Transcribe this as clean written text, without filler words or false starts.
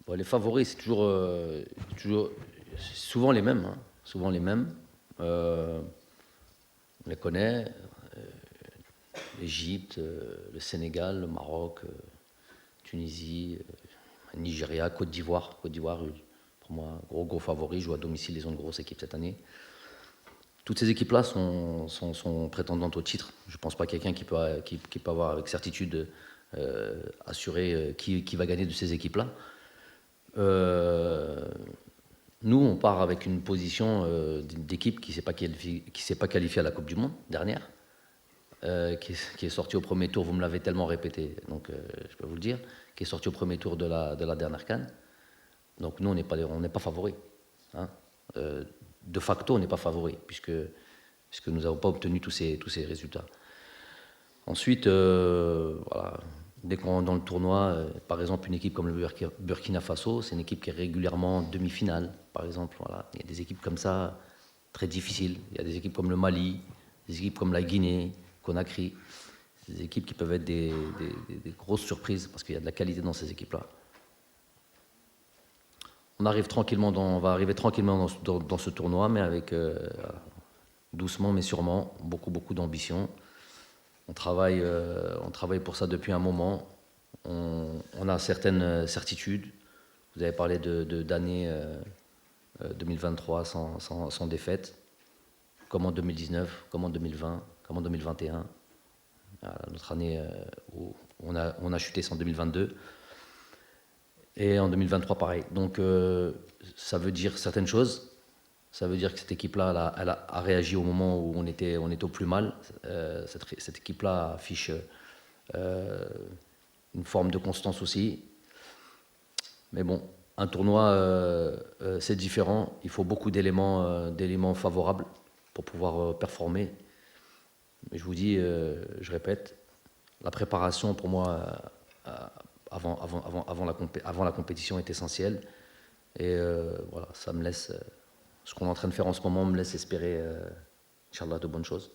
Bon, les favoris, c'est souvent les mêmes, hein, souvent les mêmes. On les connaît, l'Égypte, le Sénégal, le Maroc, Tunisie, Nigeria, Côte d'Ivoire. Côte d'Ivoire, pour moi, gros favori, joue à domicile, ils ont une grosse équipe cette année. Toutes ces équipes-là sont prétendantes au titre. Je ne pense pas quelqu'un qui peut avoir avec certitude assuré qui va gagner de ces équipes-là. Nous, on part avec une position d'équipe qui ne s'est pas qualifiée à la Coupe du Monde dernière, qui est sortie au premier tour, vous me l'avez tellement répété, donc je peux vous le dire, qui est sortie au premier tour de la dernière CAN. Donc nous, on n'est pas favoris. Hein. De facto, on n'est pas favoris, puisque nous n'avons pas obtenu tous ces résultats. Ensuite, voilà, dès qu'on rentre dans le tournoi, par exemple, une équipe comme le Burkina Faso, c'est une équipe qui est régulièrement en demi-finale, par exemple. Voilà. Il y a des équipes comme ça, très difficiles. Il y a des équipes comme le Mali, des équipes comme la Guinée, Conakry. C'est des équipes qui peuvent être des grosses surprises, parce qu'il y a de la qualité dans ces équipes-là. On va arriver tranquillement dans ce tournoi, mais avec doucement mais sûrement, beaucoup d'ambition. On travaille pour ça depuis un moment. On a certaines certitudes. Vous avez parlé d'année 2023 sans défaite, comme en 2019, comme en 2020, comme en 2021. Voilà, notre année où on a chuté, c'est en 2022. Et en 2023, pareil. Donc, ça veut dire certaines choses. Ça veut dire que cette équipe-là, elle a réagi au moment où on était au plus mal. Cette équipe-là affiche une forme de constance aussi. Mais bon, un tournoi, c'est différent. Il faut beaucoup d'éléments favorables pour pouvoir performer. Mais je vous dis, je répète, la préparation pour moi avant la compétition est essentielle. Et voilà, ça me laisse, ce qu'on est en train de faire en ce moment me laisse espérer, Inch'Allah, de bonnes choses.